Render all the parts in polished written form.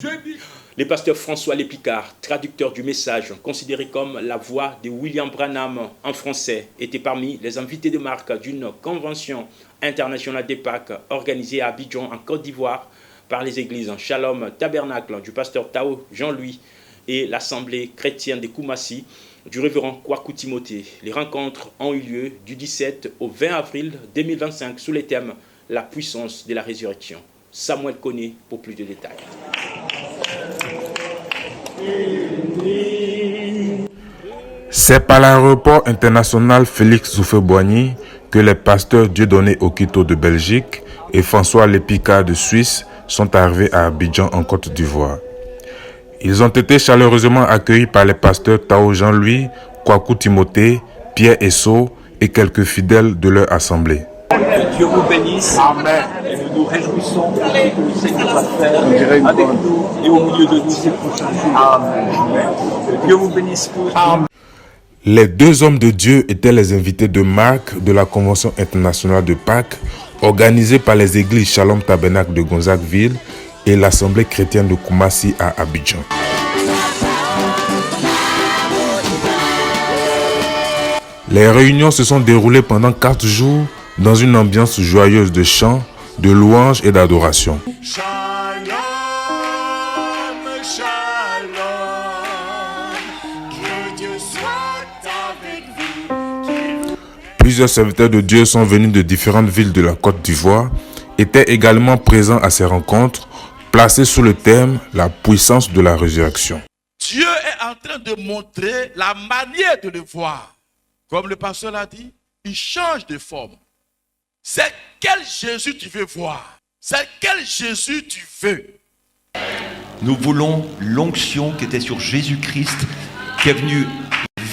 Le pasteur François Lépicard, traducteur du message, considéré comme la voix de William Branham en français, était parmi les invités de marque d'une convention internationale des Pâques organisée à Abidjan en Côte d'Ivoire par les églises Shalom Tabernacle du pasteur Tao Jean-Louis et l'Assemblée chrétienne de Koumassi du révérend Kwaku Timothée. Les rencontres ont eu lieu du 17 au 20 avril 2025 sous le thème « La puissance de la résurrection ». Samuel Koné pour plus de détails. C'est par l'aéroport international Félix Houphouët-Boigny que les pasteurs Dieudonné Okito de Belgique et François Lépicard de Suisse sont arrivés à Abidjan en Côte d'Ivoire. Ils ont été chaleureusement accueillis par les pasteurs Tao Jean-Louis, Kwaku Timothée, Pierre Esso et quelques fidèles de leur assemblée. Que Dieu vous bénisse. Amen. Et nous nous réjouissons de ce que le Seigneur va faire avec nous et au milieu de nous ces prochains jours. Amen. Que Dieu vous bénisse tous. Amen. Les deux hommes de Dieu étaient les invités de marque de la Convention internationale de Pâques organisée par les églises Shalom Tabernacle de Gonzagueville et l'Assemblée chrétienne de Koumassi à Abidjan. Les réunions se sont déroulées pendant 4 jours dans une ambiance joyeuse de chants, de louanges et d'adoration. Shalom, shalom, que Dieu soit avec vous. Plusieurs serviteurs de Dieu sont venus de différentes villes de la Côte d'Ivoire, étaient également présents à ces rencontres, placés sous le thème « La puissance de la résurrection ». Dieu est en train de montrer la manière de le voir. Comme le pasteur l'a dit, il change de forme. C'est quel Jésus tu veux voir? C'est quel Jésus tu veux? Nous voulons l'onction qui était sur Jésus-Christ, qui est venu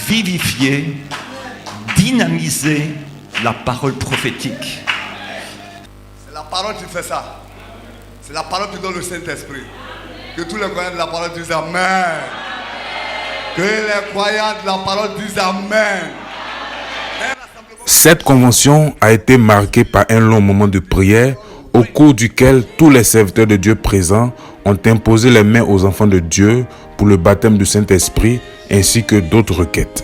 vivifier, dynamiser la parole prophétique. C'est la parole qui fait ça. C'est la parole qui donne le Saint-Esprit. Que tous les croyants de la parole disent Amen. Que les croyants de la parole disent Amen. Cette convention a été marquée par un long moment de prière au cours duquel tous les serviteurs de Dieu présents ont imposé les mains aux enfants de Dieu pour le baptême du Saint-Esprit ainsi que d'autres requêtes.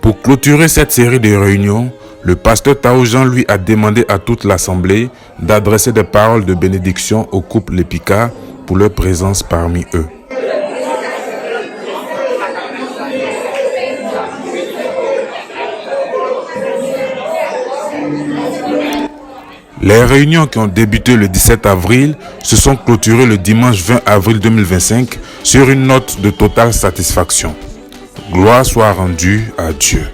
Pour clôturer cette série de réunions, le pasteur Tao Jean-Louis a demandé à toute l'assemblée d'adresser des paroles de bénédiction au couple Lépicard pour leur présence parmi eux. Les réunions qui ont débuté le 17 avril se sont clôturées le dimanche 20 avril 2025 sur une note de totale satisfaction. Gloire soit rendue à Dieu.